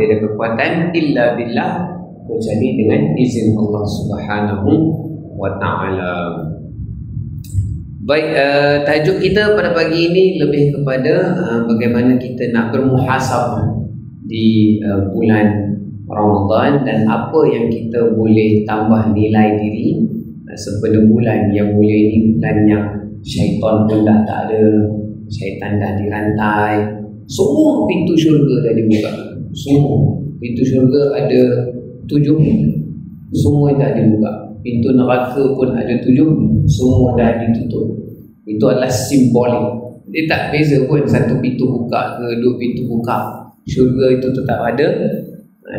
Tidak ada kekuatan illa billah, kecuali dengan izin Allah Subhanahu wa ta'ala. Baik, tajuk kita pada pagi ini lebih kepada bagaimana kita nak bermuhasabah di bulan Ramadan dan apa yang kita boleh tambah nilai diri sebelum bulan yang mulia ini, bulan yang syaitan pun dah tak ada, syaitan dah dirantai, semua pintu syurga dah dibuka. Semua pintu syurga ada 7, semua dah dibuka. Pintu neraka pun ada 7, semua dah ditutup. Itu adalah simbolik. Dia tak beza pun satu pintu buka ke 2 pintu buka. Syurga itu tetap ada.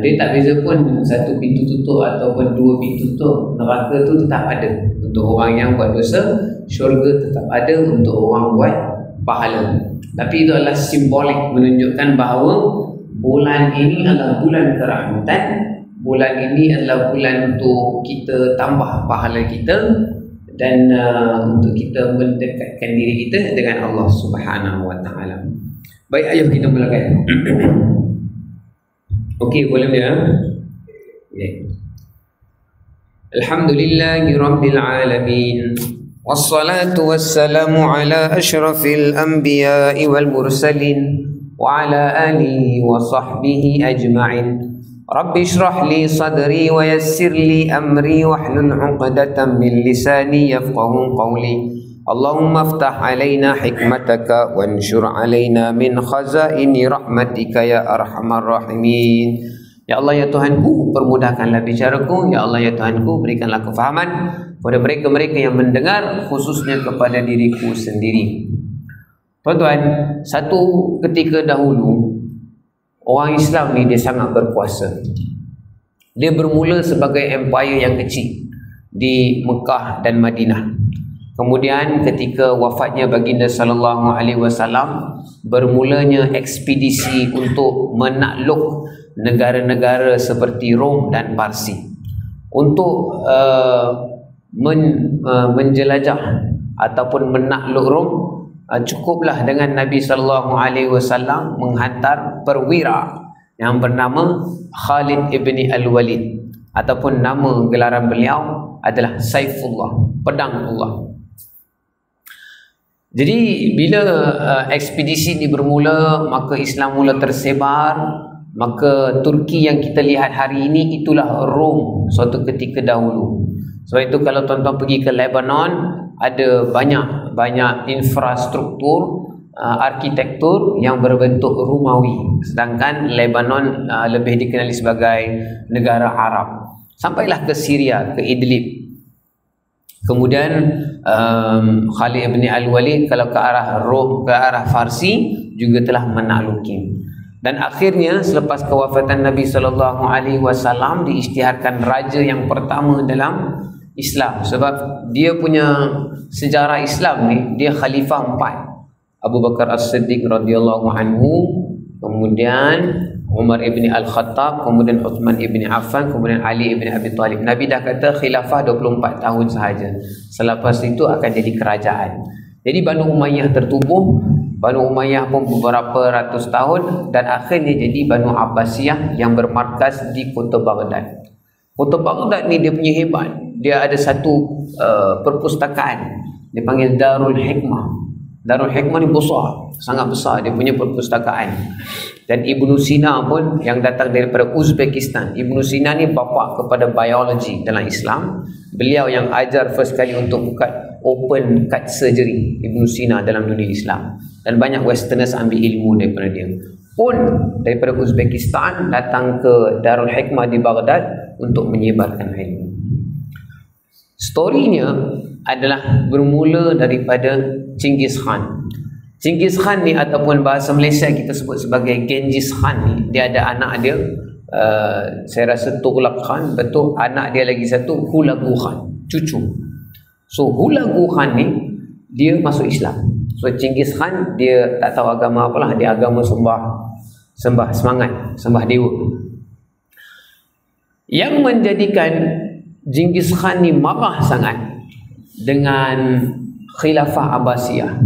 Dia tak beza pun satu pintu tutup ataupun 2 pintu tutup. Neraka itu tetap ada untuk orang yang buat dosa. Syurga tetap ada untuk orang buat pahala. Tapi itu adalah simbolik, menunjukkan bahawa bulan ini adalah bulan kerahmatan. Bulan ini adalah bulan untuk kita tambah pahala kita dan untuk kita mendekatkan diri kita dengan Allah Subhanahu wa ta'ala. Baik, ayuh kita mulakan. Okey, boleh dia? Okay. Alhamdulillahi rabbil alamin. Wassalatu wassalamu ala asyrafil anbiya'i wal mursalin wa ala alihi wa sahbihi ajma'in. Rabbi shrah li sadri wa yassir li amri wahlul 'uqdatam min lisani yafqahu qawli. Allahumma aftah alaina hikmataka wanshur alaina min khazaini rahmatika ya arhamar rahimin. Ya Allah ya Tuhanku, permudahkanlah bicaraku. Ya Allah ya Tuhanku, berikanlah kefahaman kepada mereka-mereka yang mendengar, khususnya kepada diriku sendiri. Tuan-tuan, satu ketika dahulu orang Islam ni dia sangat berkuasa. Dia bermula sebagai empire yang kecil di Mekah dan Madinah. Kemudian ketika wafatnya baginda sallallahu alaihi wasallam, bermulanya ekspedisi untuk menakluk negara-negara seperti Rom dan Parsi. Untuk menjelajah ataupun menakluk Rom, cukuplah dengan Nabi sallallahu alaihi wasallam menghantar perwira yang bernama Khalid ibni Al-Walid, ataupun nama gelaran beliau adalah Saifullah, pedang Allah. Jadi bila ekspedisi ini bermula, maka Islam mula tersebar. Maka Turki yang kita lihat hari ini itulah Rom suatu ketika dahulu. Sebab itu kalau tuan-tuan pergi ke Lebanon, ada banyak infrastruktur arkitektur yang berbentuk Romawi, sedangkan Lebanon lebih dikenali sebagai negara Arab. Sampailah ke Syria, ke Idlib. Kemudian Khalid bin Al-Walid kalau ke arah Rom, ke arah Farsi juga telah menakluki. Dan akhirnya selepas kewafatan Nabi sallallahu alaihi wasallam diisytiharkan raja yang pertama dalam Islam, sebab dia punya sejarah Islam ni, dia khalifah 4. Abu Bakar As-Siddiq radhiyallahu anhu, kemudian Umar ibn Al-Khattab, kemudian Uthman ibn Affan, kemudian Ali ibn Abi Talib. Nabi dah kata khilafah 24 tahun sahaja. Selepas itu akan jadi kerajaan. Jadi Banu Umayyah tertubuh. Banu Umayyah pun beberapa ratus tahun dan akhirnya jadi Banu Abbasiyah yang bermarkas di kota Baghdad. Kota Baghdad ni dia punya hebat. Dia ada satu perpustakaan. Dia panggil Darul Hikmah. Darul Hikmah ni besar, sangat besar dia punya perpustakaan. Dan Ibnu Sina pun yang datang daripada Uzbekistan. Ibnu Sina ni bapa kepada biologi dalam Islam. Beliau yang ajar first kali untuk buka open cut surgery, Ibnu Sina, dalam dunia Islam. Dan banyak westerners ambil ilmu daripada dia. Pun daripada Uzbekistan datang ke Darul Hikmah di Baghdad untuk menyebarkan ilmu. Storynya adalah bermula daripada Chinggis Khan. Chinggis Khan ni, ataupun bahasa Malaysia kita sebut sebagai Genghis Khan ni, dia ada anak dia, saya rasa Tughlaq Khan, betul, anak dia lagi satu Hulagu Khan, cucu. So Hulagu Khan ni dia masuk Islam. So Chinggis Khan dia tak tahu agama apalah, dia agama sembah semangat, sembah dewa. Yang menjadikan Chinggis Khan ni marah sangat dengan Khilafah Abbasiyah,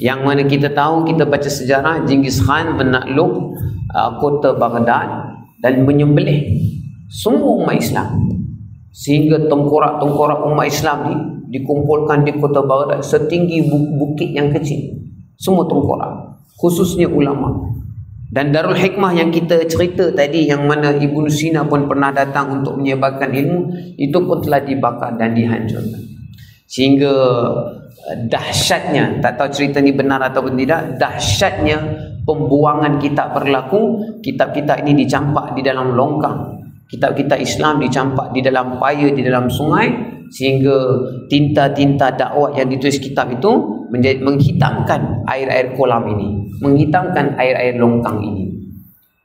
yang mana kita tahu, kita baca sejarah, Chinggis Khan menakluk kota Baghdad dan menyembelih semua umat Islam, sehingga tengkorak-tengkorak umat Islam ni dikumpulkan di kota Baghdad setinggi bukit yang kecil, semua tengkorak, khususnya ulama. Dan Darul Hikmah yang kita cerita tadi, yang mana Ibnu Sina pun pernah datang untuk menyebarkan ilmu, itu pun telah dibakar dan dihancurkan. Sehingga dahsyatnya, tak tahu cerita ni benar atau tidak, dahsyatnya pembuangan kitab berlaku. Kitab-kitab ini dicampak di dalam longkang, kitab-kitab Islam dicampak di dalam paya, di dalam sungai, sehingga tinta-tinta dakwah yang ditulis kitab itu menghitamkan air-air kolam ini, menghitamkan air-air longkang ini.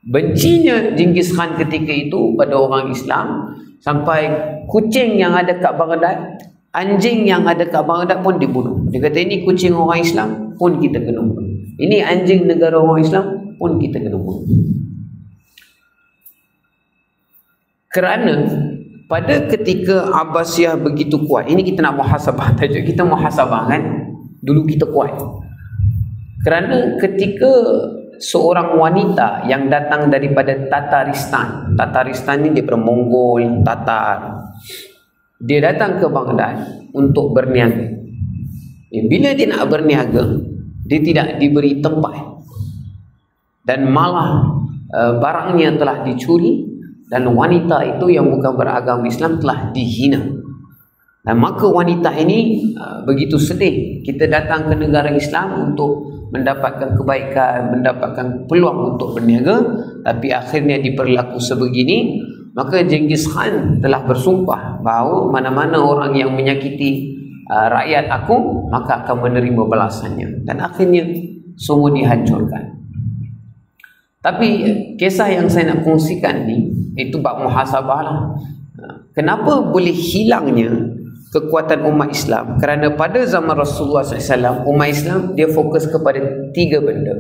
Bencinya Genghis Khan ketika itu pada orang Islam, sampai kucing yang ada kat Baghdad, anjing yang ada kat Baghdad pun dibunuh. Dia kata, ini kucing orang Islam pun kita kena bunuh, ini anjing negara orang Islam pun kita kena bunuh. Kerana pada ketika Abbasiyah begitu kuat, ini kita nak muhasabah, tajuk kita muhasabah kan, dulu kita kuat. Kerana ketika seorang wanita yang datang daripada Tataristan, Tataristan ni daripada Mongol, Tatar, dia datang ke Baghdad untuk berniaga. Bila dia nak berniaga, dia tidak diberi tempat, dan malah barangnya telah dicuri, dan wanita itu yang bukan beragama Islam telah dihina. Dan maka wanita ini begitu sedih. Kita datang ke negara Islam untuk mendapatkan kebaikan, mendapatkan peluang untuk berniaga, tapi akhirnya diperlaku sebegini. Maka Genghis Khan telah bersumpah bahawa mana-mana orang yang menyakiti rakyat aku, maka akan menerima balasannya. Dan akhirnya semua dihancurkan. Tapi kisah yang saya nak kongsikan ni, itu bab muhasabah lah. Kenapa boleh hilangnya kekuatan umat Islam? Kerana pada zaman Rasulullah SAW, umat Islam dia fokus kepada 3 benda.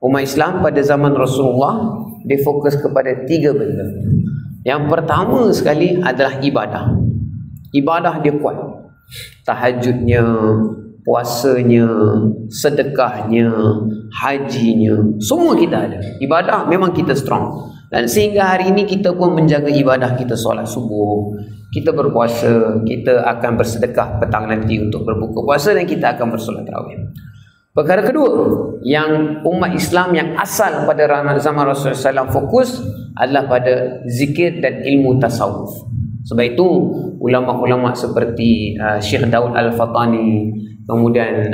Umat Islam pada zaman Rasulullah dia fokus kepada 3 benda. Yang pertama sekali adalah ibadah. Ibadah dia kuat. Tahajudnya, puasanya, sedekahnya, hajinya, semua kita ada. Ibadah memang kita strong. Dan sehingga hari ini kita pun menjaga ibadah kita, solat subuh, kita berpuasa, kita akan bersedekah petang nanti untuk berbuka puasa, dan kita akan bersolat tarawih. Perkara kedua yang umat Islam yang asal pada zaman Rasulullah SAW fokus adalah pada zikir dan ilmu tasawuf. Sebab itu ulama-ulama seperti Syekh Daud Al-Fatani, kemudian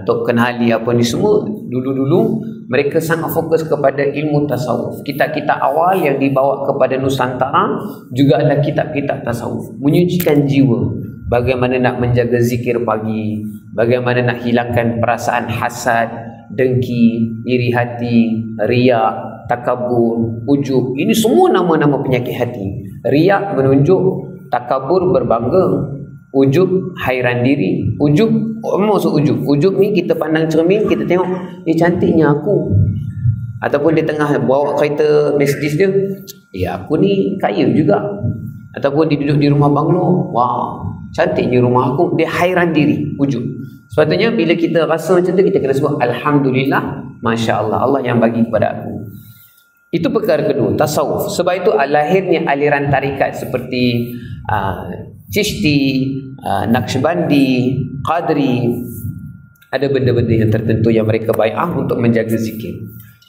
Tok Kenali, apa ni semua, dulu-dulu mereka sangat fokus kepada ilmu tasawuf. Kitab-kitab awal yang dibawa kepada Nusantara juga adalah kitab-kitab tasawuf, menyucikan jiwa. Bagaimana nak menjaga zikir pagi, bagaimana nak hilangkan perasaan hasad, dengki, iri hati, riak, takabur, ujub. Ini semua nama-nama penyakit hati. Riak menunjuk, takabur berbangga, ujub hairan diri. Ujub, apa maksud ujub? Ujub ni kita pandang cermin, kita tengok, cantiknya aku. Ataupun dia tengah bawa kereta Mercedes dia, aku ni kaya juga. Ataupun dia duduk di rumah banglo, wah, cantiknya rumah aku. Dia hairan diri, ujub. Sepatutnya bila kita rasa macam tu, kita kena sebut Alhamdulillah, Masya Allah, Allah yang bagi kepada aku. Itu perkara kedua, tasawuf. Sebab itu lahirnya aliran tarikat seperti Chishti, Naqshbandi, Qadri. Ada benda-benda yang tertentu yang mereka bai'ah untuk menjaga zikir.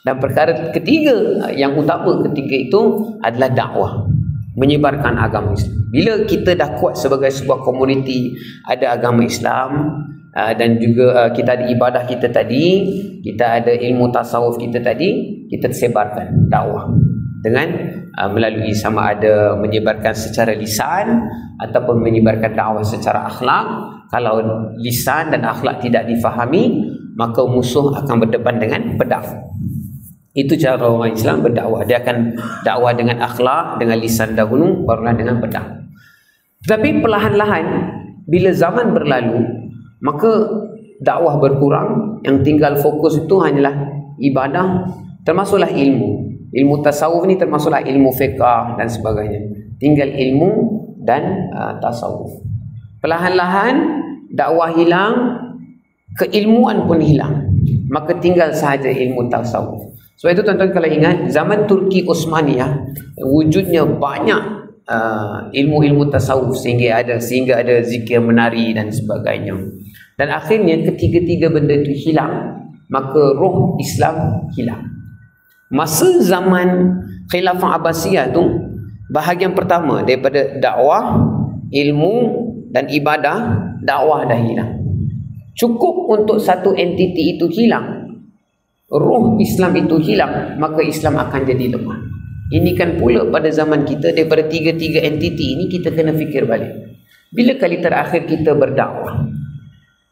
Dan perkara ketiga, yang utama ketiga itu adalah dakwah, menyebarkan agama Islam. Bila kita dah kuat sebagai sebuah komuniti, ada agama Islam, dan juga kita ada ibadah kita tadi, kita ada ilmu tasawuf kita tadi, kita sebarkan dakwah dengan melalui sama ada menyebarkan secara lisan ataupun menyebarkan dakwah secara akhlak. Kalau lisan dan akhlak tidak difahami, maka musuh akan berdepan dengan pedang. Itu cara orang Islam berdakwah. Dia akan dakwah dengan akhlak, dengan lisan dahulu, barulah dengan pedang. Tetapi perlahan-lahan bila zaman berlalu, maka dakwah berkurang. Yang tinggal fokus itu hanyalah ibadah, termasuklah ilmu. Ilmu tasawuf ni termasuklah ilmu fiqah dan sebagainya. Tinggal ilmu dan tasawuf. Perlahan-lahan dakwah hilang, keilmuan pun hilang. Maka tinggal sahaja ilmu tasawuf. Sebab itu tuan-tuan kalau ingat, zaman Turki Osmaniyah wujudnya banyak ilmu-ilmu tasawuf sehingga ada zikir menari dan sebagainya. Dan akhirnya ketiga-tiga benda itu hilang, maka roh Islam hilang. Masa zaman Khilafah Abbasiyah tu, bahagian pertama daripada dakwah, ilmu dan ibadah, dakwah dah hilang. Cukup untuk satu entiti itu hilang, roh Islam itu hilang, maka Islam akan jadi lemah. Ini kan pula pada zaman kita, daripada tiga-tiga entiti ini kita kena fikir balik. Bila kali terakhir kita berdakwah?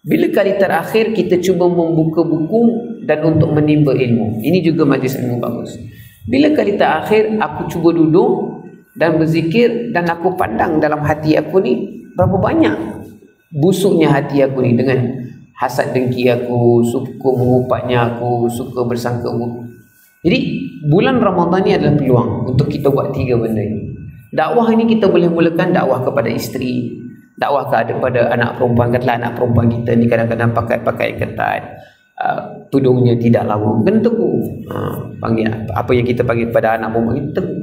Bila kali terakhir kita cuba membuka buku dan untuk menimba ilmu? Ini juga majlis ilmu bagus. Bila kali terakhir aku cuba duduk dan berzikir dan aku pandang dalam hati aku ni, berapa banyak busuknya hati aku ni dengan hasad dengki aku, suka mengupatnya aku, suka bersangka buruk. Jadi bulan Ramadan ni adalah peluang untuk kita buat tiga benda ini. Dakwah ini kita boleh mulakan dakwah kepada isteri, dakwah kepada anak perempuan. Katalah anak perempuan kita ni kadang-kadang pakai ketat, tudungnya tidak lawa, kena tegur. Panggil apa yang kita panggil pada anak perempuan kita tegur.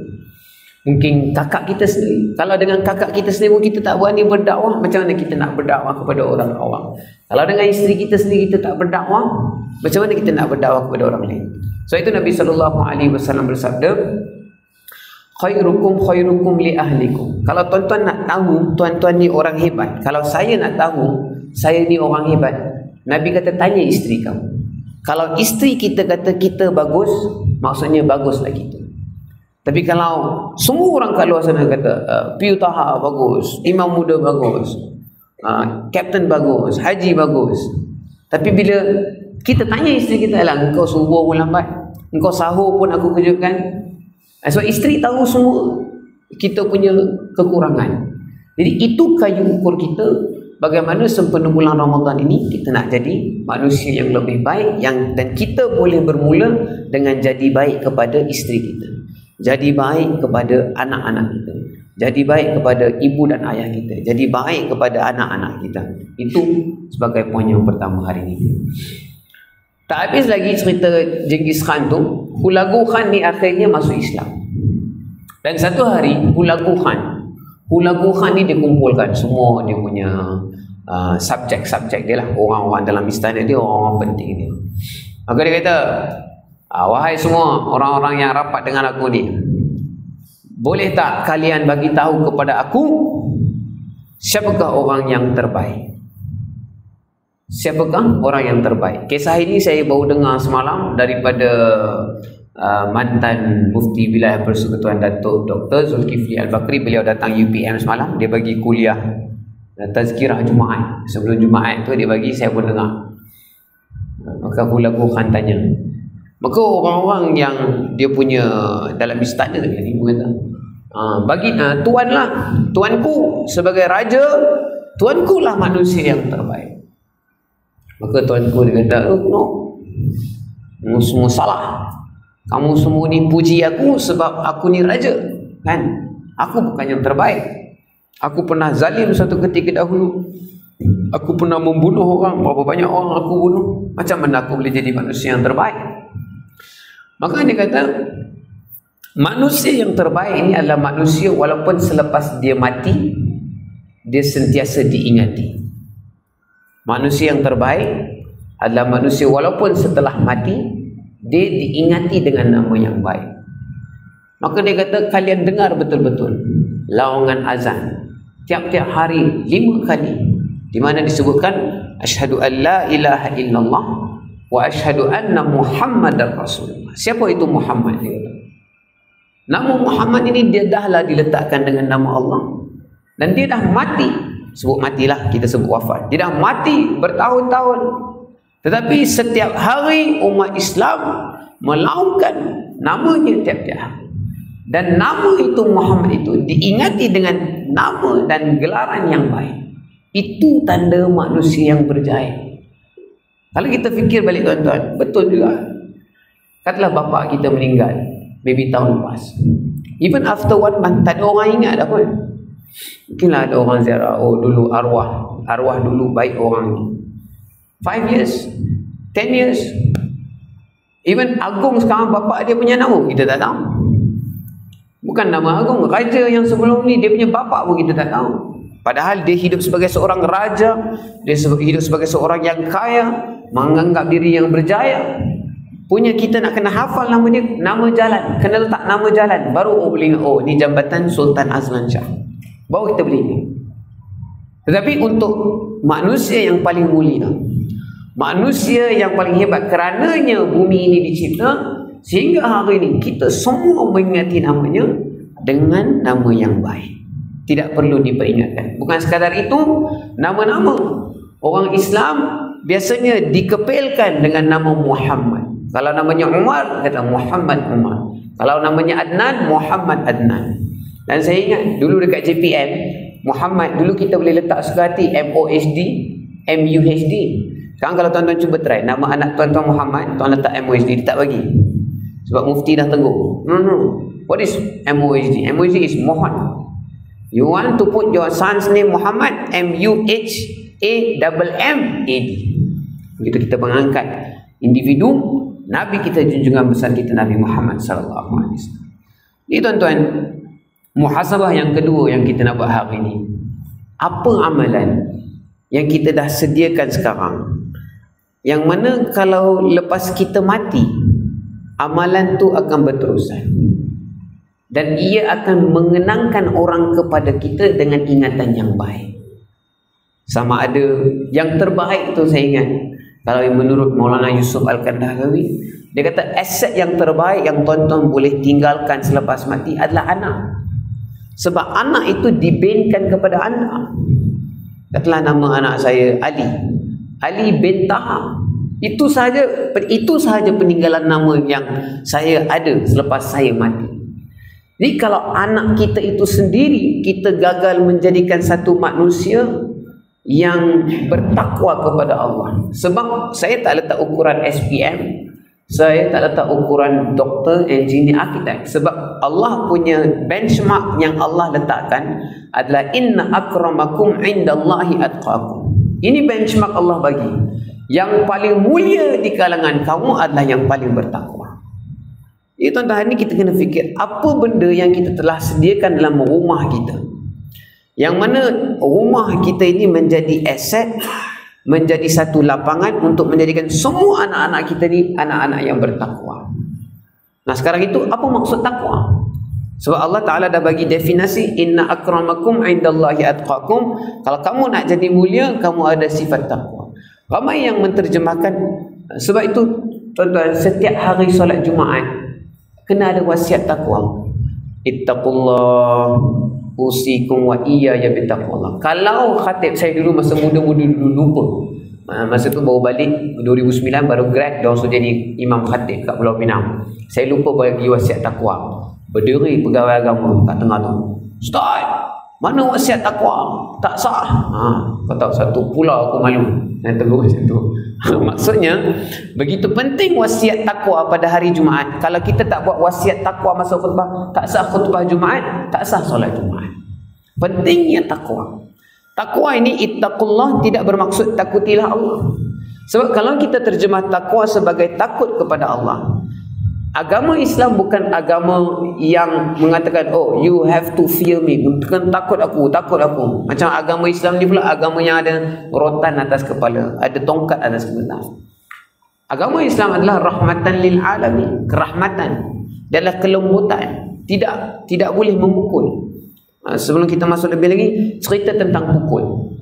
Mungkin kakak kita sendiri, kalau dengan kakak kita sendiri kita tak berani berdakwah, macam mana kita nak berdakwah kepada orang awam? Kalau dengan isteri kita sendiri kita tak berdakwah, macam mana kita nak berdakwah kepada orang lain? So itu Nabi SAW bersabda, khairukum li ahlikum. Kalau tuan-tuan nak tahu tuan-tuan ni orang hebat, kalau saya nak tahu saya ni orang hebat, Nabi kata tanya isteri kamu. Kalau isteri kita kata kita bagus, maksudnya baguslah kita. Tapi kalau semua orang kat luar sana kata Piu Taha bagus, Imam Muda bagus, Kapten bagus, Haji bagus, tapi bila kita tanya isteri kita, lah engkau subuh pun lambat, engkau sahur pun aku kejutkan. Sebab isteri tahu semua kita punya kekurangan. Jadi itu kayu ukur kita bagaimana sempena bulan Ramadan ini kita nak jadi manusia yang lebih baik, dan kita boleh bermula dengan jadi baik kepada isteri kita, jadi baik kepada anak-anak kita, jadi baik kepada ibu dan ayah kita, jadi baik kepada anak-anak kita. Itu sebagai poin yang pertama hari ini. Tak habis lagi cerita Genghis Khan tu, Hulagu Khan ni akhirnya masuk Islam. Dan satu hari Hulagu Khan ni dia kumpulkan semua dia punya subjek dia lah, orang-orang dalam istana dia, orang-orang penting dia. Maka dia kata, wahai semua orang-orang yang rapat dengan aku ni, boleh tak kalian bagi tahu kepada aku siapakah orang yang terbaik? Siapakah orang yang terbaik? Kisah ini saya baru dengar semalam daripada mantan Mufti Wilayah Persekutuan Datuk Dr. Zulkifli Al-Bakri. Beliau datang UPM semalam, dia bagi kuliah tazkirah Jumaat. Sebelum Jumaat tu dia bagi, saya pun dengar. Maka Hulagu Khan tanya, maka orang-orang yang dia punya dalam istana ni kata, bagi tuanlah, tuanku sebagai raja, tuanku lah manusia yang terbaik. Maka tuanku dia kata, no, kamu semua salah. Kamu semua ni puji aku sebab aku ni raja, kan? Aku bukan yang terbaik. Aku pernah zalim satu ketika dahulu. Aku pernah membunuh orang, berapa banyak orang aku bunuh. Macam mana aku boleh jadi manusia yang terbaik? Maka dia kata, manusia yang terbaik ini adalah manusia walaupun selepas dia mati, dia sentiasa diingati. Manusia yang terbaik adalah manusia walaupun setelah mati, dia diingati dengan nama yang baik. Maka dia kata, kalian dengar betul-betul laungan azan tiap-tiap hari 5 kali, di mana disebutkan asyhadu an la ilaha illallah wa asyhadu anna Muhammadar Rasulullah. Siapa itu Muhammad? Dia kata, nama Muhammad ini dia dahlah diletakkan dengan nama Allah, dan dia dah mati. Sebut matilah, kita sebut wafat. Dia dah mati bertahun-tahun, tetapi setiap hari umat Islam melaungkan namanya tiap-tiap hari. Dan nama itu Muhammad itu diingati dengan nama dan gelaran yang baik. Itu tanda manusia yang berjaya. Kalau kita fikir balik tuan-tuan, betul juga. Katalah bapa kita meninggal baby tahun lepas, even after 1 month tak ada orang ingat dah pun. Mungkinlah ada orang ziarah, oh dulu arwah dulu baik orang ni. 5 years, 10 years, Even Agung sekarang bapa dia punya nama kita tak tahu. Bukan nama Agung, raja yang sebelum ni dia punya bapa pun kita tak tahu. Padahal dia hidup sebagai seorang raja, dia hidup sebagai seorang yang kaya, menganggap diri yang berjaya. Punya kita nak kena hafal nama dia, nama jalan, kena letak nama jalan, baru boleh ingat, oh ni jambatan Sultan Azlan Shah, baru kita boleh ingat. Tetapi untuk manusia yang paling mulia, manusia yang paling hebat, kerananya bumi ini dicipta, sehingga hari ini kita semua mengingati namanya dengan nama yang baik, tidak perlu diperingatkan. Bukan sekadar itu, nama-nama orang Islam biasanya dikepilkan dengan nama Muhammad. Kalau namanya Umar, kata Muhammad Umar. Kalau namanya Adnan, Muhammad Adnan. Dan saya ingat dulu dekat JPM, Muhammad, dulu kita boleh letak suka hati MOHD, MUHD. Sekarang kalau tuan-tuan cuba try, nama anak tuan-tuan Muhammad, tuan letak MOHD, dia tak bagi. Sebab mufti dah tegur. No. What is MOHD? MOHD is Mohon. You want to put your son's name Muhammad, MUHAMMAD. Begitu kita mengangkat individu Nabi kita, junjungan besar kita Nabi Muhammad sallallahu alaihi wasallam. Ini tuan-tuan, muhasabah yang kedua yang kita nak buat hari ini. Apa amalan yang kita dah sediakan sekarang, yang mana kalau lepas kita mati, amalan tu akan berterusan dan ia akan mengenangkan orang kepada kita dengan ingatan yang baik. Sama ada yang terbaik tu, saya ingat kalau menurut Maulana Yusuf Al-Kandahrawi, dia kata aset yang terbaik yang tuan-tuan boleh tinggalkan selepas mati adalah anak. Sebab anak itu dibenkan kepada anak. Katalah nama anak saya Ali, Ali bin Taha. Itu sahaja peninggalan nama yang saya ada selepas saya mati. Jadi kalau anak kita itu sendiri, kita gagal menjadikan satu manusia yang bertakwa kepada Allah. Sebab saya tak letak ukuran SPM, saya tak letak ukuran doktor, engineer, arkitek. Sebab Allah punya benchmark yang Allah letakkan adalah inna akramakum indallahi atqakum. Ini benchmark Allah bagi. Yang paling mulia di kalangan kamu adalah yang paling bertakwa. Jadi tuan-tuan, ini kita kena fikir apa benda yang kita telah sediakan dalam rumah kita, yang mana rumah kita ini menjadi aset, menjadi satu lapangan untuk menjadikan semua anak-anak kita ni anak-anak yang bertakwa. Nah sekarang itu apa maksud takwa? Sebab Allah Ta'ala dah bagi definisi, inna akramakum indallahi atqakum. Kalau kamu nak jadi mulia, kamu ada sifat takwa. Ramai yang menterjemahkan. Sebab itu tuan-tuan, setiap hari solat Jumaat kena ada wasiat takwa. Ittaqullah usikum wa iyaya bittaqwallah. Kalau khatib saya dulu masa muda-muda dulu lupa. Masa tu baru balik 2009, baru grad dah langsung jadi imam khatib kat Pulau Pinang. Saya lupa bagi wasiat takwa. Berdiri pegawai agama kat tengah tu. Ustaz, mana wasiat takwa? Tak sah. Kau tahu satu pulau aku malu. Yang tegur macam tu. Maksudnya begitu penting wasiat takwa pada hari Jumaat. Kalau kita tak buat wasiat takwa masa khutbah, tak sah khutbah Jumaat, tak sah solat Jumaat. Pentingnya takwa. Takwa ini ittaqullah tidak bermaksud takutilah Allah. Sebab kalau kita terjemah takwa sebagai takut kepada Allah, agama Islam bukan agama yang mengatakan oh you have to fear me, bukan takut aku. Macam agama Islam ni pula agama yang ada rotan atas kepala, ada tongkat atas kepala. Agama Islam adalah rahmatan lil alamin, kerahmatan, adalah kelembutan, tidak boleh memukul. Sebelum kita masuk lebih lagi, cerita tentang pukul.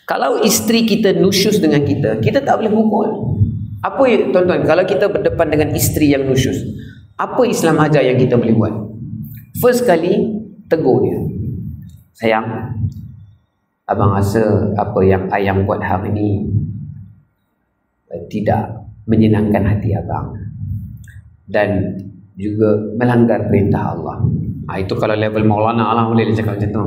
Kalau isteri kita nusyus dengan kita, kita tak boleh pukul. Apa ya tuan-tuan, kalau kita berdepan dengan isteri yang nusyus, apa Islam ajar yang kita boleh buat? First kali, tegur dia. Sayang, abang rasa apa yang ayang buat hari ini tidak menyenangkan hati abang dan juga melanggar perintah Allah. Itu kalau level Maulana Allah boleh dia cakap macam tu.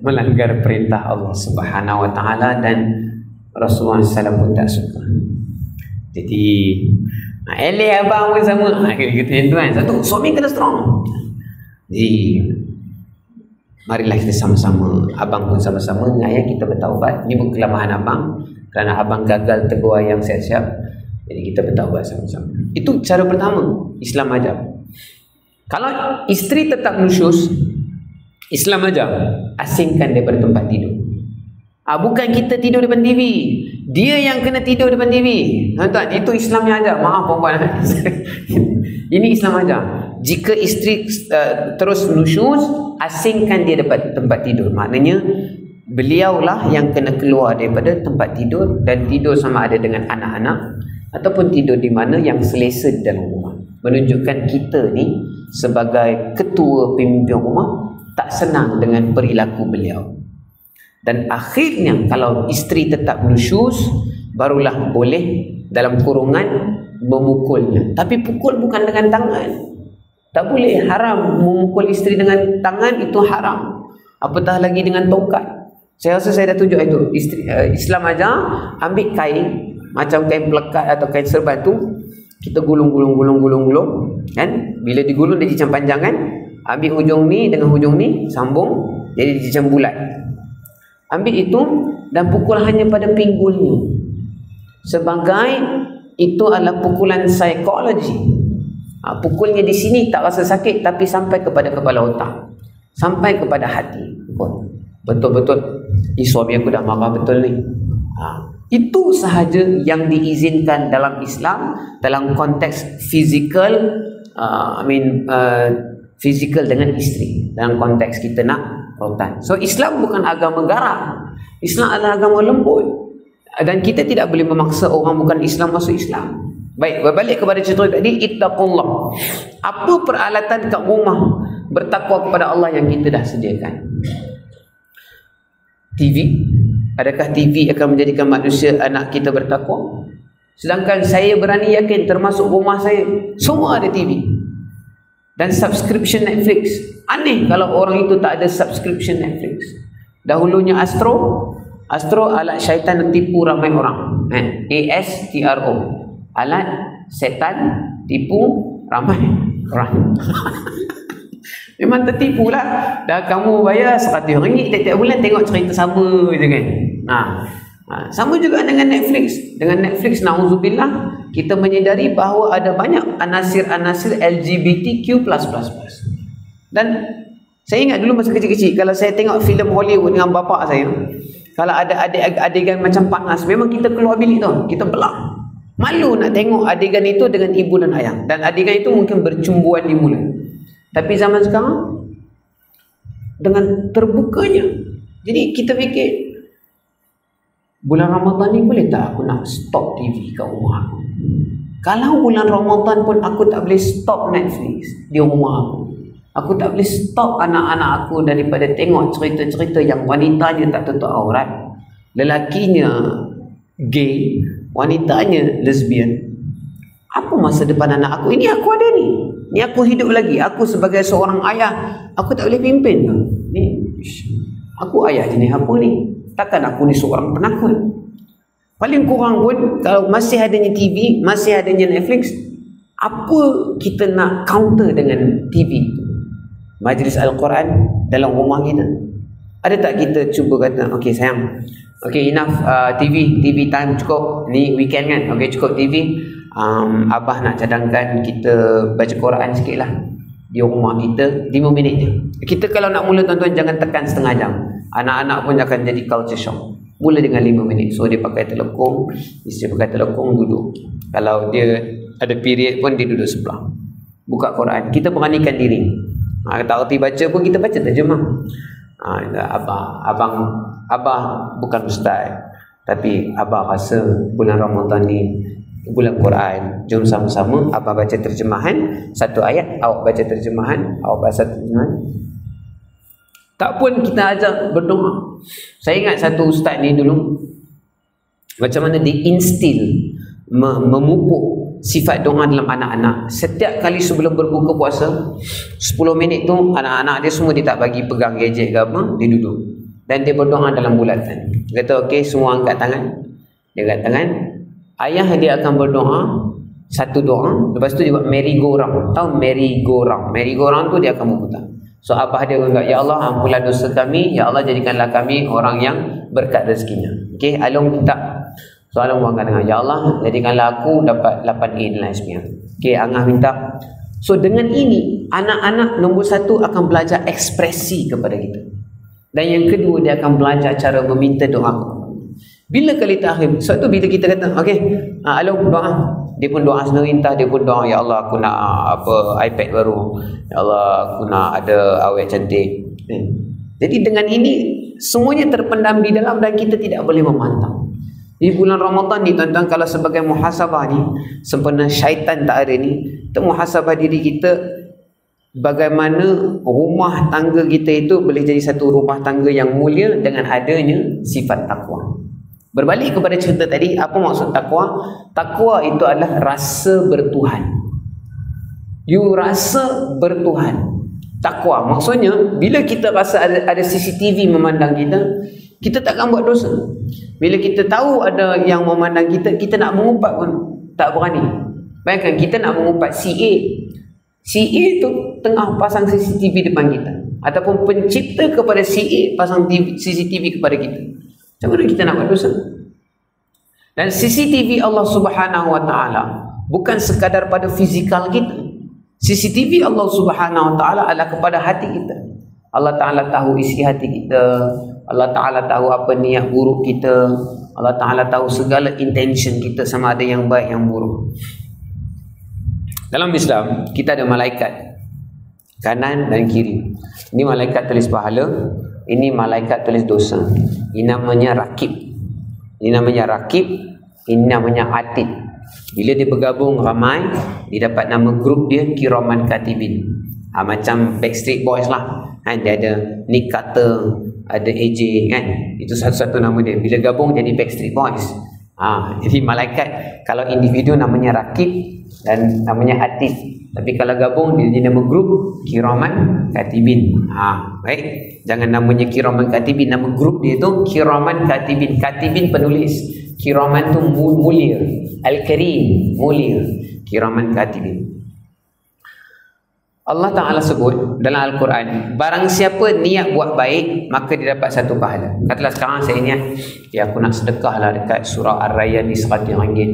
Melanggar perintah Allah Subhanahu wa taala dan Rasulullah SAW pun tak suka. Jadi eleh abang pun sama. Kata tu kan. Satu, suami kena strong. Jadi marilah kita sama-sama, abang pun sama-sama dengan ayah kita bertaubat. Ini bukan kelemahan abang, kerana abang gagal tegur ayang siap-siap. Jadi kita bertaubat sama-sama. Itu cara pertama Islam ajar. Kalau isteri tetap nusyus, Islam ajar asingkan daripada tempat tidur. Bukan kita tidur depan TV, dia yang kena tidur depan TV. Tuan, itu Islam yang ajar. Maaf perempuan. Ini Islam ajar. Jika isteri terus nusyus, asingkan dia dekat tempat tidur. Maknanya beliaulah yang kena keluar daripada tempat tidur dan tidur sama ada dengan anak-anak ataupun tidur di mana yang selesa di dalam rumah. Menunjukkan kita ni sebagai ketua pemimpin rumah tak senang dengan perilaku beliau. Dan akhirnya kalau isteri tetap nusyus, barulah boleh dalam kurungan memukulnya. Tapi pukul bukan dengan tangan. Tak boleh, haram memukul isteri dengan tangan, itu haram. Apatah lagi dengan tongkat. Saya rasa saya dah tunjuk itu. Islam ajar ambil kain, macam kain pelekat atau kain serban tu, kita gulung, kan? Bila digulung dia macam panjang kan? Ambil hujung ni dengan hujung ni, sambung, jadi macam bulat. Ambil itu dan pukul hanya pada pinggulnya. Sebagai itu adalah pukulan psikologi. Pukulnya di sini tak rasa sakit, tapi sampai kepada kepala otak, sampai kepada hati. Betul-betul, suami aku dah marah betul ni. Itu sahaja yang diizinkan dalam Islam dalam konteks fizikal, fizikal dengan isteri, dalam konteks kita nak rotan. So Islam bukan agama garang. Islam adalah agama lembut. Dan kita tidak boleh memaksa orang bukan Islam masuk Islam. Baik, berbalik kepada cerita tadi, ittaqullah. Apa peralatan kat rumah bertakwa kepada Allah yang kita dah sediakan? TV. Adakah TV akan menjadikan manusia, anak kita bertakwa? Sedangkan saya berani yakin termasuk rumah saya semua ada TV dan subscription Netflix. Aneh kalau orang itu tak ada subscription Netflix. Dahulunya Astro alat syaitan yang tipu ramai orang. ASTRO, alat setan tipu ramai orang. Memang tertipu lah. Dah kamu bayar RM100 tiap-tiap bulan tengok cerita sama je kan. Sama juga dengan Netflix. Dengan Netflix, na'udzubillah, kita menyedari bahawa ada banyak anasir-anasir LGBTQ++. Dan saya ingat dulu masa kecil-kecil, kalau saya tengok filem Hollywood dengan bapak saya, kalau ada adegan macam panas, memang kita keluar bilik tu, kita belah. Malu nak tengok adegan itu dengan ibu dan ayah. Dan adegan itu mungkin bercumbuan di mulut. Tapi zaman sekarang dengan terbukanya, jadi kita fikir bulan Ramadan ni boleh tak aku nak stop TV kat rumah aku? Kalau bulan Ramadan pun aku tak boleh stop Netflix di rumah aku. Aku tak boleh stop anak-anak aku daripada tengok cerita-cerita yang wanitanya tak tutup aurat, lelakinya gay, wanitanya lesbian. Apa masa depan anak aku? Ini aku ada ni. Ni aku hidup lagi. Aku sebagai seorang ayah, aku tak boleh pimpin ke? Ni aku ayah jenis apa ni? Takkan aku ni seorang penakut. Paling kurang pun kalau masih adanya TV, masih adanya Netflix, apa kita nak counter dengan TV? Majlis Al-Quran dalam rumah kita. Ada tak kita cuba kata, okey sayang, okey enough TV time cukup. Ni weekend kan? Okey cukup TV. Abah nak cadangkan kita baca Quran sikit lah di rumah kita 5 minit je. Kita kalau nak mula tuan-tuan jangan tekan setengah jam. Anak-anak pun akan jadi culture shock. Mula dengan 5 minit. So dia pakai telekung, isteri pakai telekung, duduk. Kalau dia ada period pun dia duduk sebelah, buka Quran. Kita beranikan diri. Tak erti baca pun kita baca terjemah. Abah bukan ustaz, tapi abah rasa bulan Ramadan ni bulan Quran, jom sama-sama abah baca terjemahan satu ayat, awak baca terjemahan, awak baca terjemahan. Tak pun kita ajak berdoa. Saya ingat satu ustaz ni dulu macam mana dia instil, memupuk sifat doa dalam anak-anak. Setiap kali sebelum berbuka puasa 10 minit tu anak-anak dia semua dia tak bagi pegang gadget ke apa, dia duduk dan dia berdoa dalam bulatan. Dia kata okey semua angkat tangan. Dia angkat tangan. Ayah dia akan berdoa satu doa, lepas tu dia buat merry-go-round. Tahu merry-go-round? Merry-go-round tu dia akan berputar. So abah dia kata, ya Allah ampunlah dosa kami, ya Allah jadikanlah kami orang yang berkat rezekinya. Okey, alung kita. Soalan buangkan dengan, ya Allah, jadikanlah aku dapat 8A dalam SPM. Okey, Angah minta. So dengan ini, anak-anak nombor 1 akan belajar ekspresi kepada kita. Dan yang kedua, dia akan belajar cara meminta doa. Bila kali terakhir, sebab tu bila kita kata, okey, Along doa, dia pun doa sendiri, entah dia pun doa, ya Allah aku nak iPad baru, ya Allah aku nak ada awet cantik. Jadi dengan ini semuanya terpendam di dalam dan kita tidak boleh memantau. Di bulan Ramadan ni tuan-tuan, kalau sebagai muhasabah ni, sempena syaitan tak ada ni, kita muhasabah diri kita, bagaimana rumah tangga kita itu boleh jadi satu rumah tangga yang mulia dengan adanya sifat takwa. Berbalik kepada cerita tadi, apa maksud takwa? Takwa itu adalah rasa bertuhan. You rasa bertuhan. Takwa maksudnya, bila kita rasa ada CCTV memandang kita, kita takkan buat dosa. Bila kita tahu ada yang memandang kita, kita nak mengumpat pun tak berani. Bayangkan kita nak mengumpat CA tu tengah pasang CCTV depan kita, ataupun pencipta kepada CA pasang CCTV kepada kita. Macam mana kita nak buat dosa? Dan CCTV Allah Subhanahu Wa Taala bukan sekadar pada fizikal kita. CCTV Allah Subhanahu Wa Taala adalah kepada hati kita. Allah Taala tahu isi hati kita. Allah Taala tahu apa niat buruk kita. Allah Taala tahu segala intention kita, sama ada yang baik yang buruk. Dalam Islam kita ada malaikat kanan dan kiri. Ini malaikat tulis pahala, ini malaikat tulis dosa. Ini namanya rakib. Ini namanya rakib, ini namanya atid. Bila dia bergabung ramai, dia dapat nama grup dia Kiraman Katibin. Macam Backstreet Boys lah. Dia ada Nick Carter, ada AJ kan. Itu satu-satu nama dia. Bila gabung jadi Backstreet Boys. Jadi malaikat kalau individu namanya rakib dan namanya atid. Tapi kalau gabung dia jadi nama grup Kiraman Katibin. Baik. Jangan namanya Kiraman Katibin, nama grup dia tu Kiraman Katibin. Katibin penulis, Kiraman tu mulia, Al-Karim mulia, Kiraman Katibin. Allah Ta'ala sebut dalam Al-Quran, barang siapa niat buat baik, maka dia dapat satu pahala. Katalah sekarang saya niat, aku nak sedekah lah dekat surah Ar-Rayyan ni RM100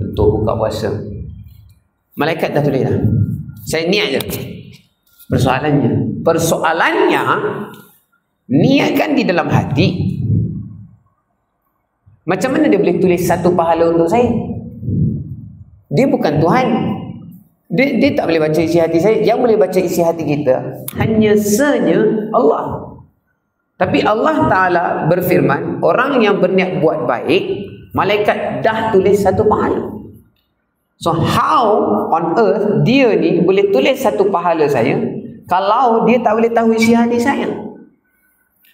untuk buka puasa. Malaikat dah tulis dah. Saya niat je. Persoalannya niatkan di dalam hati. Macam mana dia boleh tulis satu pahala untuk saya? Dia bukan Tuhan. Dia tak boleh baca isi hati saya. Yang boleh baca isi hati kita hanya Allah. Tapi Allah Ta'ala berfirman, orang yang berniat buat baik, malaikat dah tulis satu pahala. So how on earth dia ni boleh tulis satu pahala saya kalau dia tak boleh tahu isi hati saya?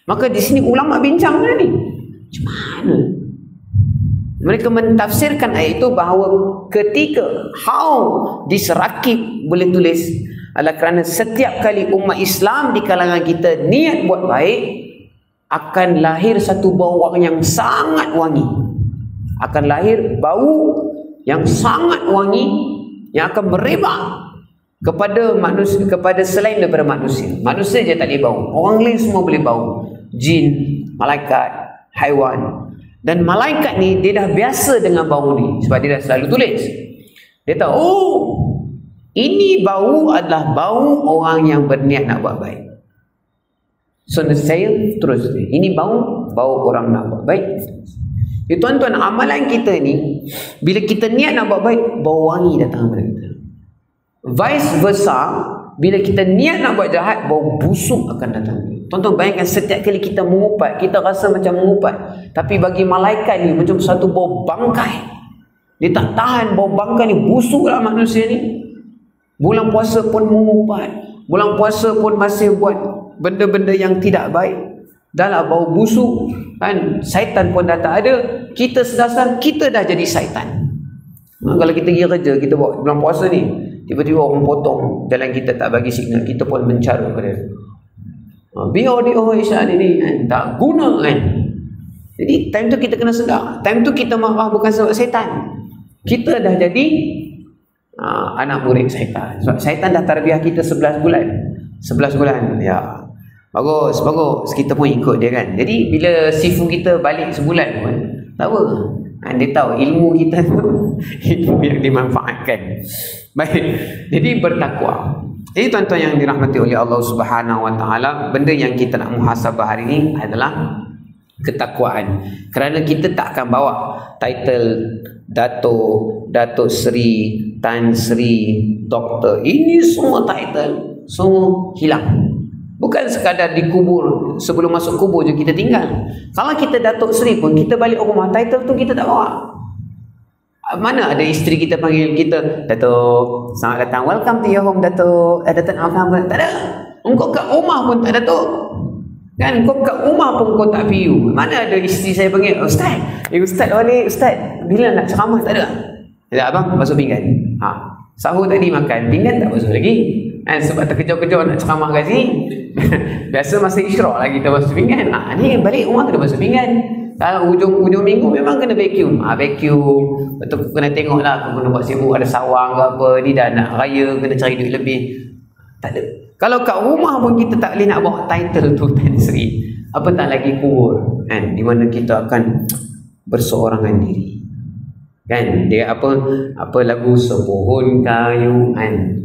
Maka di sini ulama bincang ni. Macam mana? Mereka mentafsirkan ayat itu bahawa ketika how diserakib boleh tulis adalah kerana setiap kali umat Islam di kalangan kita niat buat baik, akan lahir satu bau yang sangat wangi. Akan lahir bau yang sangat wangi yang akan merebak kepada manusia, kepada selain daripada manusia. Manusia je tak boleh bau, orang lain semua boleh bau. Jin, malaikat, haiwan. Dan malaikat ni dia dah biasa dengan bau ni sebab dia dah selalu tulis. Dia tahu, ini bau adalah bau orang yang berniat nak buat baik. So saya terus, ini bau orang nak buat baik. Tuan-tuan, amalan kita ni bila kita niat nak buat baik, bau wangi datang kepada kita. Vice versa, bila kita niat nak buat jahat, bau busuk akan datang. Tuan-tuan bayangkan, setiap kali kita mengupat, kita rasa macam mengupat, tapi bagi malaikat ni macam satu bau bangkai. Dia tak tahan bau bangkai ni, busuklah manusia ni. Bulan puasa pun mengupat, bulan puasa pun masih buat benda-benda yang tidak baik. Dahlah bau busuk kan, syaitan pun dah tak ada. Kita sedasar kita dah jadi syaitan. Kalau kita pergi kerja, kita buat bulan puasa ni, tiba-tiba orang potong jalan kita, tak bagi signal, kita pun mencarut ke dia. Biar dia Isyak ni kan, tak guna kan. Jadi time tu kita kena sedar. Time tu kita marah bukan sebab syaitan, kita dah jadi anak murid syaitan. Sebab syaitan dah tarbiyah kita 11 bulan. 11 bulan ya. Bagus, bagus. Kita pun ikut dia kan. Jadi bila sifu kita balik sebulan pun tak apa. Dia tahu ilmu kita tu ilmu yang dimanfaatkan. Baik, jadi bertakwa. Jadi tuan-tuan yang dirahmati oleh Allah Subhanahu Wa Taala, benda yang kita nak muhasabah hari ini adalah ketakwaan. Kerana kita tak akan bawa title Datuk Seri, Tan Sri, Doktor. Ini semua title, semua hilang. Bukan sekadar dikubur, sebelum masuk kubur je kita tinggal. Kalau kita Datuk Seri pun, kita balik rumah, title tu kita tak bawa. Mana ada isteri kita panggil kita, Datuk, selamat datang, welcome to your home, Datuk. Datuk nak makan? Tak ada. Engkau kat rumah pun tak, Datuk. Kan, kau kat rumah pun kau tak PU. Mana ada isteri saya panggil, Ustaz, Ustaz balik, Ustaz, bila nak ceramah? Tak ada. Tak, abang, basuh pinggan. Sahur tadi makan, pinggan tak basuh lagi. Sebab terkejut-kejut nak ceramah kat sini. Biasa masa isyrak lagi kita basuh pinggan. Ni balik rumah kena basuh pinggan. Kalau hujung minggu memang kena vacuum. Vacuum. Betul, kena tengok lah, kau kena buat sibuk, ada sawang ke apa, ni dah nak raya, kena cari duit lebih. Tak ada. Kalau kat rumah pun kita tak boleh nak bawa title tu Tan Sri, apatah lagi kubur, kan, di mana kita akan berseorangan diri. Kan, dia apa lagu sepohon kayu, kan,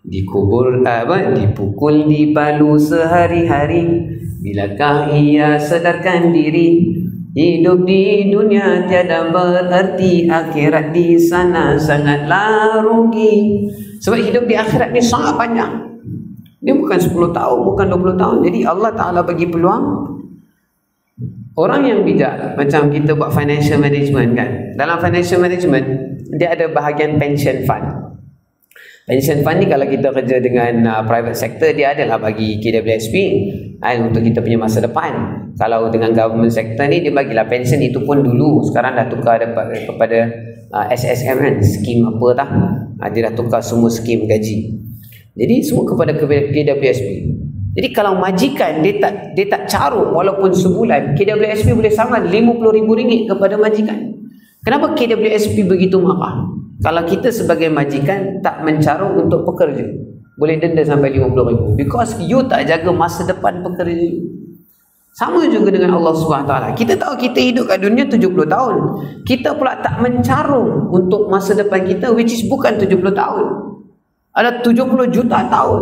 dikubur dipukul dipalu sehari-hari, bilakah ia sadarkan diri, hidup di dunia tiada berarti, akhirat di sana sangatlah rugi. Sebab hidup di akhirat ni sangat panjang. Dia bukan 10 tahun, bukan 20 tahun. Jadi Allah Ta'ala bagi peluang orang yang bijak. Macam kita buat financial management, kan. Dalam financial management, dia ada bahagian pension fund. Pension fund ni kalau kita kerja dengan private sector, dia adalah bagi KWSP untuk kita punya masa depan. Kalau dengan government sector ni, dia bagilah pension. Itu pun dulu, sekarang dah tukar kepada SSM, kan, skim apa tak. Dia dah tukar semua skim gaji. Jadi semua kepada KWSP. Jadi kalau majikan dia tak carut walaupun sebulan, KWSP boleh sangat RM50,000 kepada majikan. Kenapa KWSP begitu marah? Kalau kita sebagai majikan tak mencarut untuk pekerja, boleh denda sampai RM50,000. Because you tak jaga masa depan pekerja. Sama juga dengan Allah SWT. Kita tahu kita hidup kat dunia 70 tahun. Kita pula tak mencarut untuk masa depan kita, which is bukan 70 tahun. Ada 70 juta tahun,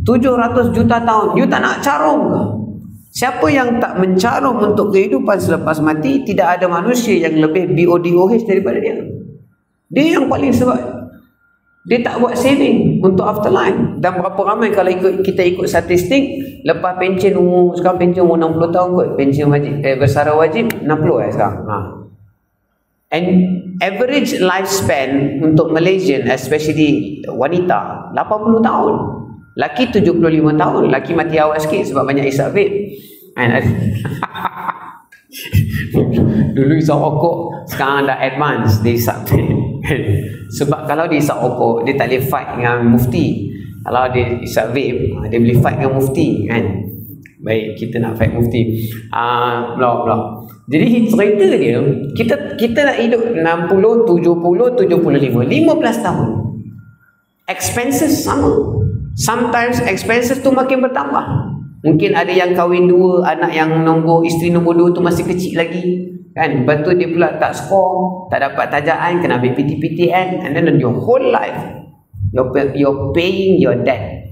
700 juta tahun. You tak nak carung ke? Siapa yang tak mencarung untuk kehidupan selepas mati, tidak ada manusia yang lebih BODOH daripada dia. Dia yang paling, sebab dia tak buat saving untuk afterlife. Dan berapa ramai kalau kita ikut statistik, lepas pension umur, sekarang pension umur 60 tahun kot, pension wajib, bersara wajib 60 sekarang. And average lifespan untuk Malaysian, especially wanita, 80 tahun. Laki 75 tahun. Laki mati awal sikit sebab banyak isap vape. Dulu isap rokok, sekarang dah advance, dia isap vape. Sebab kalau dia isap rokok, dia tak boleh fight dengan mufti. Kalau dia isap vape, dia boleh fight dengan mufti, kan. Baik, kita nak fight mufti. Jadi cerita dia, kita nak hidup 60, 70, 75, 15 tahun. Expenses sama. Sometimes expenses tu makin bertambah. Mungkin ada yang kahwin 2, anak yang isteri nombor 2 tu masih kecil lagi, kan. Lepas tu dia pula tak skor, tak dapat tajaan, kena ambil PTPTN, and then your whole life you're paying your debt.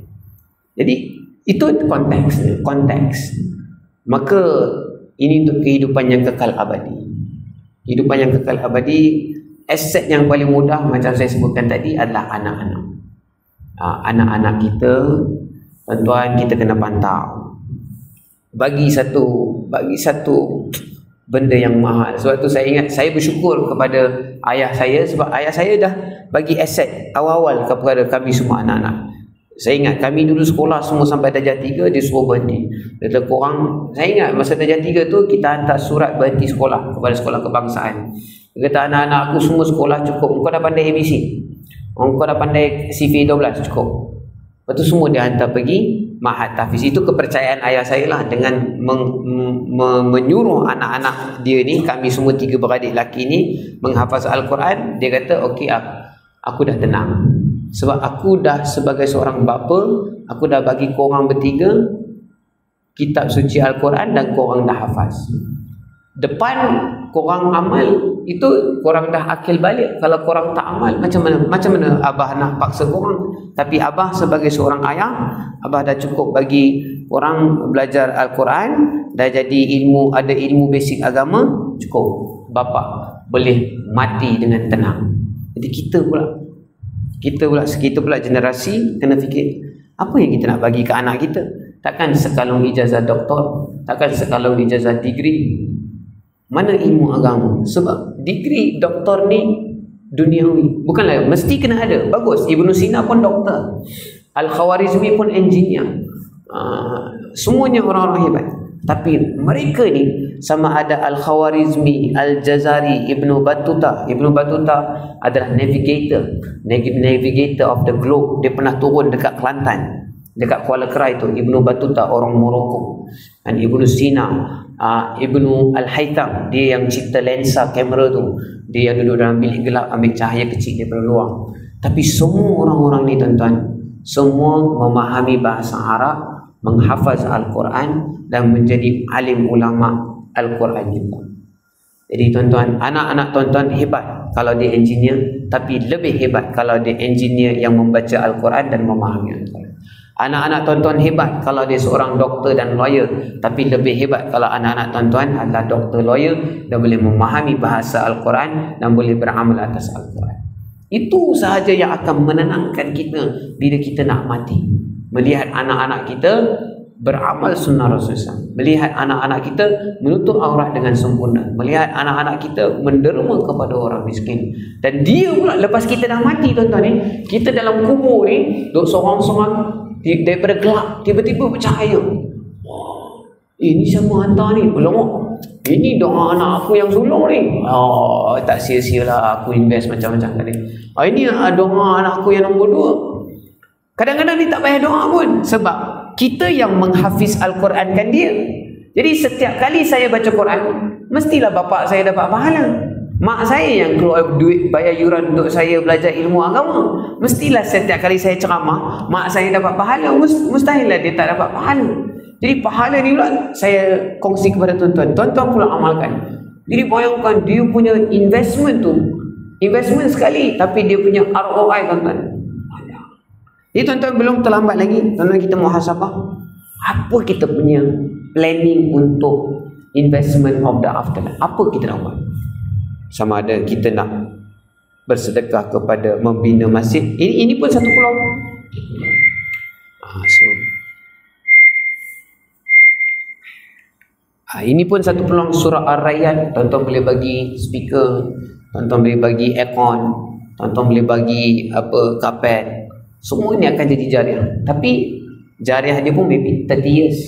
Jadi itu konteks. Maka ini untuk kehidupan yang kekal abadi. Kehidupan yang kekal abadi, aset yang paling mudah macam saya sebutkan tadi adalah anak-anak. Anak-anak kita, tuan-tuan, kita kena pantau. Bagi satu benda yang mahal. Sebab tu saya ingat, saya bersyukur kepada ayah saya, sebab ayah saya dah bagi aset awal-awal kepada kami semua anak-anak. Saya ingat kami dulu sekolah semua sampai darjah 3, dia suruh berhenti. Dia kata korang, saya ingat masa darjah 3 tu kita hantar surat berhenti sekolah kepada sekolah kebangsaan. Dia kata anak-anak aku semua sekolah cukup. Engkau dah pandai ABC, engkau dah pandai CV 12 cukup. Lepas tu semua dia hantar pergi Mahat Tahfiz. Itu kepercayaan ayah saya lah, dengan menyuruh anak-anak dia ni, kami semua 3 beradik lelaki ni menghafaz Al-Quran. Dia kata okey, aku dah tenang. Sebab aku dah sebagai seorang bapa, aku dah bagi korang bertiga kitab suci Al-Quran dan korang dah hafaz. Depan korang amal, itu korang dah akil balik. Kalau korang tak amal, macam mana abah nak paksa korang? Tapi abah sebagai seorang ayah, abah dah cukup bagi korang belajar Al-Quran, dah jadi ilmu, ada ilmu basic agama, cukup. Bapa boleh mati dengan tenang. Jadi kita pula generasi kena fikir, apa yang kita nak bagi ke anak kita? Takkan sekalung ijazah doktor, takkan sekalung ijazah degree. Mana ilmu agama? Sebab degree doktor ni duniawi, bukanlah mesti kena ada. Bagus, Ibnu Sina pun doktor, Al-Khawarizmi pun engineer, semuanya orang-orang hebat. Tapi mereka ni, sama ada Al-Khawarizmi, Al-Jazari, Ibnu Battuta adalah navigator of the globe. Dia pernah turun dekat Kelantan, dekat Kuala Kerai tu. Ibnu Battuta orang Morocco. Dan Ibnu Sina, Ibnu Al-Haytham, dia yang cipta lensa kamera tu, dia yang duduk dalam bilik gelap ambil cahaya kecil daripada luar. Tapi semua orang-orang ni tuan-tuan, semua memahami bahasa Arab, menghafaz Al-Quran dan menjadi alim ulama Al-Quran juga. Jadi tuan-tuan, anak-anak tuan-tuan hebat kalau dia engineer, tapi lebih hebat kalau dia engineer yang membaca Al-Quran dan memahami Al-Quran. Anak-anak tuan-tuan hebat kalau dia seorang doktor dan lawyer, tapi lebih hebat kalau anak-anak tuan-tuan adalah doktor, lawyer dan boleh memahami bahasa Al-Quran dan boleh beramal atas Al-Quran. Itu sahaja yang akan menenangkan kita bila kita nak mati. Melihat anak-anak kita beramal sunnah Rasulullah, melihat anak-anak kita menutup aurat dengan sempurna, melihat anak-anak kita menderma kepada orang miskin. Dan dia pula lepas kita dah mati tuan-tuan ni, kita dalam kubur ni duduk sorang-sorang, daripada gelap tiba-tiba bercahaya. Wah, ini siapa hantar ni? Belum, ini doa anak aku yang sulung ni. Oh, tak sia-sialah aku invest macam-macam kali. Ini doa anak aku yang nombor 2. Kadang-kadang dia tak payah doa pun, sebab kita yang menghafiz Al-Quran kan dia. Jadi setiap kali saya baca Quran, mestilah bapa saya dapat pahala. Mak saya yang keluar duit bayar yuran untuk saya belajar ilmu agama. Mestilah setiap kali saya ceramah, mak saya dapat pahala. Mustahillah dia tak dapat pahala. Jadi pahala ni pula saya kongsi kepada tuan-tuan. Tuan-tuan pula amalkan. Jadi bayangkan dia punya investment tu, investment sekali, tapi dia punya ROI tuan-tuan. Jadi tuan-tuan, belum terlambat lagi tuan-tuan kita muhasabah. Apa kita punya planning untuk investment of the afterlife? Apa kita nak buat? Sama ada kita nak bersedekah kepada membina masjid. Ini pun satu peluang. Ini pun satu peluang. Surah Ar-Rayyan, tuan-tuan boleh bagi speaker, tuan-tuan boleh bagi aircon, tuan-tuan boleh bagi karpet. Semua ini akan jadi jariah. Tapi jariah dia pun maybe 30 years,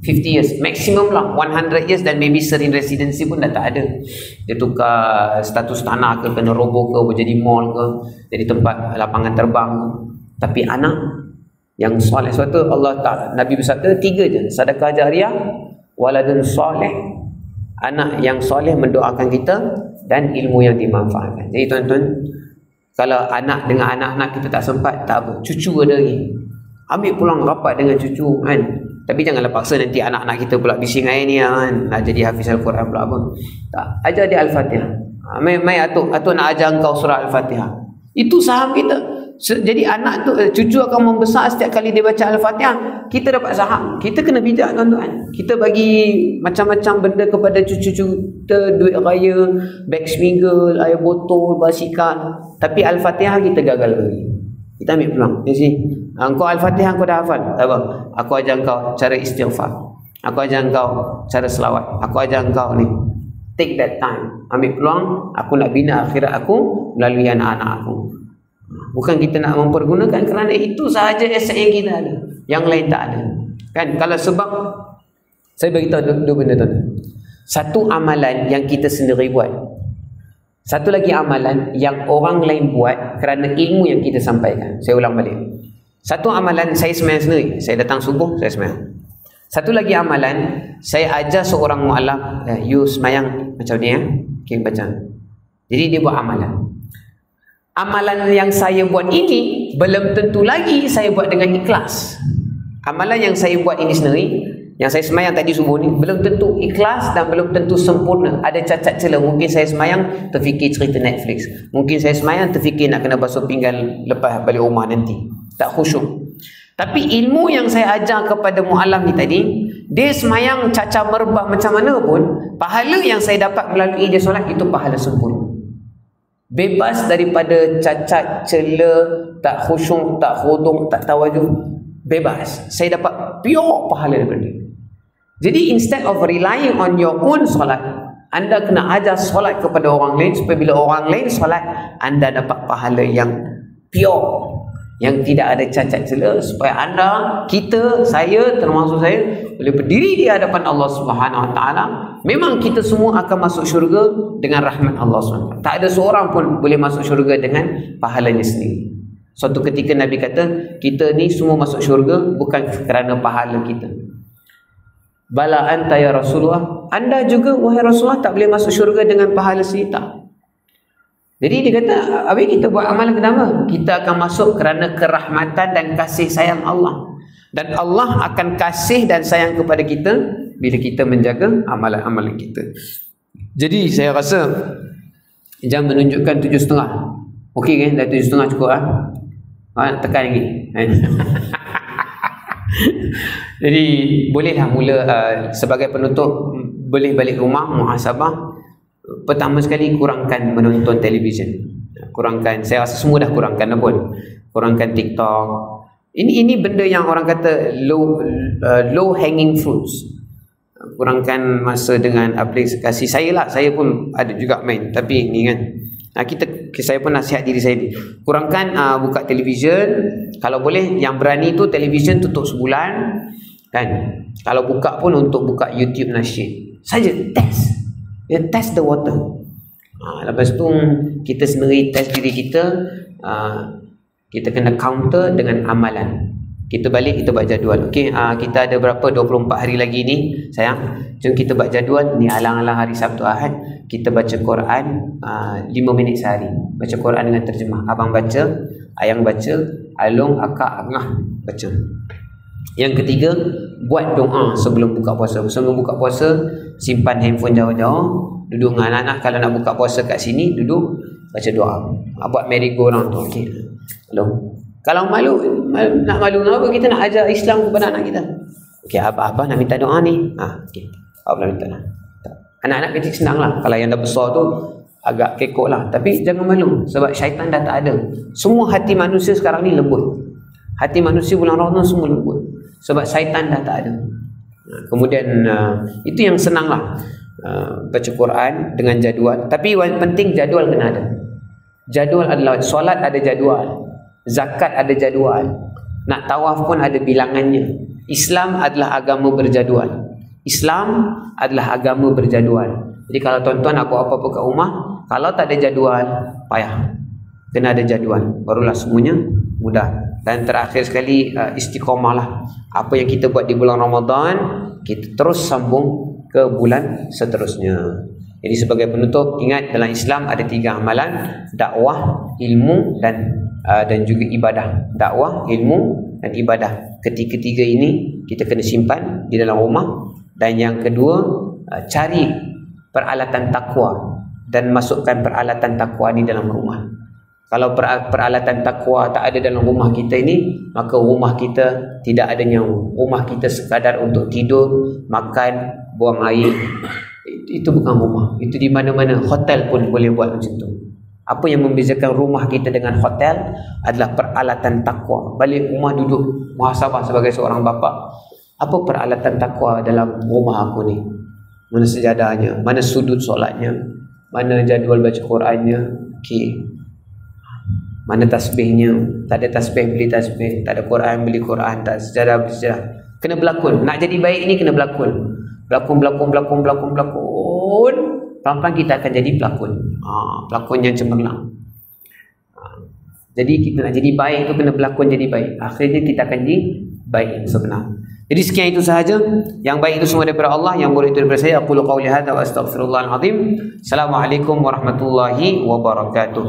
50 years, maximum lah 100 years, dan maybe serene residency pun dah tak ada. Dia tukar status tanah ke, kena roboh ke, jadi mall ke, jadi tempat lapangan terbang ke. Tapi anak yang soleh, suatu Allah Ta'ala, Nabi bersabda 3 je, sedekah jariah, waladun soleh, anak yang soleh mendoakan kita, dan ilmu yang dimanfaatkan. Jadi tuan-tuan, kalau anak dengan anak-anak kita tak sempat, tak apa, cucu ada lagi, ambil pulang rapat dengan cucu kan. Tapi janganlah paksa nanti anak-anak kita pula bising air ni kan, nak jadi hafiz Al-Quran pula apa. Tak, ajar dia Al-Fatihah. Mai atuk nak ajar engkau surah Al-Fatihah. Itu saham kita. Jadi anak tu, cucu akan membesar setiap kali dia baca Al-Fatihah. Kita dapat saham. Kita kena bijak tuan-tuan. Kita bagi macam-macam benda kepada cucu-cucu kita, duit raya, beg smiggle, air botol, basikal. Tapi Al-Fatihah kita gagal bagi. Kita ambil peluang. Di sini. Engkau Al-Fatihah kau dah hafal. Tak apa. Aku ajar engkau cara istighfar. Aku ajar engkau cara selawat. Aku ajar engkau ni. Take that time. Ambil peluang. Aku nak bina akhirat aku melalui anak-anak aku. Bukan kita nak mempergunakan, kerana itu sahaja aset yang kita ada. Yang lain tak ada. Kan? Kalau sebab, saya beritahu dua benda tu. Satu, amalan yang kita sendiri buat. Satu lagi amalan yang orang lain buat kerana ilmu yang kita sampaikan. Saya ulang balik. Satu amalan saya sembahyang sendiri. Saya datang subuh, saya sembahyang. Satu lagi amalan, saya ajar seorang mu'alaf, you sembahyang macam ni okay, baca. Jadi dia buat amalan. Amalan yang saya buat ini belum tentu lagi saya buat dengan ikhlas. Amalan yang saya buat ini sendiri Yang saya semayang tadi subuh ni belum tentu ikhlas dan belum tentu sempurna. Ada cacat celah. Mungkin saya semayang terfikir cerita Netflix. Mungkin saya semayang terfikir nak kena basuh pinggan lepas balik rumah nanti. Tak khusyuk. Tapi ilmu yang saya ajar kepada mu'alaf ni tadi, dia semayang cacar merbah macam mana pun, pahala yang saya dapat melalui dia solat itu pahala sempurna. Bebas daripada cacat celah, tak khusyuk, tak khudung, tak tawajuh. Bebas. Saya dapat pure pahala daripada dia. Jadi instead of relying on your own solat, anda kena ajar solat kepada orang lain supaya bila orang lain solat, anda dapat pahala yang pure, yang tidak ada cacat celah, supaya anda, kita, saya, termasuk saya, boleh berdiri di hadapan Allah Subhanahu Wa Taala. Memang kita semua akan masuk syurga dengan rahmat Allah SWT. Tak ada seorang pun boleh masuk syurga dengan pahalanya sendiri. Suatu ketika Nabi kata, kita ni semua masuk syurga bukan kerana pahala kita. Bala anta ya Rasulullah, anda juga wahai Rasulullah tak boleh masuk syurga dengan pahala sendiri, tak. Jadi dia kata, habis kita buat amalan kenapa? Kita akan masuk kerana kerahmatan dan kasih sayang Allah. Dan Allah akan kasih dan sayang kepada kita bila kita menjaga amalan-amalan kita. Jadi saya rasa jam menunjukkan 7.30. Okey kan? Dah 7.30 cukup ah. Tekan lagi. Jadi bolehlah mula sebagai penutup, boleh balik rumah muhasabah. Pertama sekali, kurangkan menonton televisyen. Kurangkan, saya rasa semua dah kurangkan dah pun. Kurangkan TikTok. Ini benda yang orang kata low hanging fruits. Kurangkan masa dengan aplikasi. Saya pun ada juga main, tapi ni kan, saya pun nasihat diri saya ni, kurangkan buka televisyen. Kalau boleh, yang berani tu televisyen tutup sebulan kan. Kalau buka pun untuk buka YouTube nasyid saja, test the water. Lepas tu kita sendiri test diri kita. Kita kena counter dengan amalan. Kita balik, kita buat jadual. Okey, kita ada berapa 24 hari lagi ni sayang. Jom kita buat jadual ni, alang-alang hari Sabtu Ahad kita baca Quran 5 minit sehari. Baca Quran dengan terjemah. Abang baca, ayang baca, alung, akak, angah baca. Yang ketiga, buat doa sebelum buka puasa. Sebelum buka puasa, simpan handphone jauh-jauh, duduk dengan anak-anak. Kalau nak buka puasa kat sini, duduk baca doa. Buat merry-go-round tu. Okey. Kalau malu nak malu apa, kita nak ajar Islam kepada anak kita. Okey, abah nak minta doa ni. Okey. Abah minta lah. Anak-anak kecil senang lah. Kalau yang dah besar tu agak kekok lah. Tapi jangan malu, sebab syaitan dah tak ada. Semua hati manusia sekarang ni lembut. Hati manusia bulan Ramadan semua lembut, sebab syaitan dah tak ada. Kemudian itu yang senang lah, baca Quran dengan jadual. Tapi yang penting jadual kena ada. Jadual adalah solat ada jadual, zakat ada jadual, nak tawaf pun ada bilangannya. Islam adalah agama berjadual. Islam adalah agama berjadual. Jadi kalau tuan-tuan nak buat apa-apa kat rumah, kalau tak ada jadual, payah. Kena ada jadual, barulah semuanya mudah. Dan terakhir sekali, istiqamah lah. Apa yang kita buat di bulan Ramadan, kita terus sambung ke bulan seterusnya. Jadi sebagai penutup, ingat dalam Islam ada 3 amalan: dakwah, ilmu dan juga ibadah. Dakwah, ilmu dan ibadah. Ketiga-tiga ini kita kena simpan di dalam rumah. Dan yang kedua, cari peralatan takwa dan masukkan peralatan takwa ini dalam rumah. Kalau peralatan takwa tak ada dalam rumah kita ini, maka rumah kita tidak ada nyawa. Rumah kita sekadar untuk tidur, makan, buang air. Itu bukan rumah. Itu di mana-mana. Hotel pun boleh buat macam tu. Apa yang membezakan rumah kita dengan hotel adalah peralatan takwa. Balik rumah duduk muhasabah sebagai seorang bapa. Apa peralatan takwa dalam rumah aku ni? Mana sejadahnya? Mana sudut solatnya? Mana jadual baca Qurannya? Okey. Mana tasbihnya? Tak ada tasbih, beli tasbih. Tak ada Quran, beli Quran. Tak sejadah, beli sejadah. Kena berlakon. Nak jadi baik ni kena berlakon. Pelakon. Pelan-pelan kita akan jadi pelakon. Pelakon yang cemerlang. Jadi kita nak jadi baik tu kena berlakon jadi baik. Akhirnya kita akan jadi baik yang sebenar. Jadi sekian itu sahaja. Yang baik itu semua daripada Allah, yang buruk itu daripada saya. Aqulu qawli hadza wa astaghfirullahal azim. Assalamualaikum warahmatullahi wabarakatuh.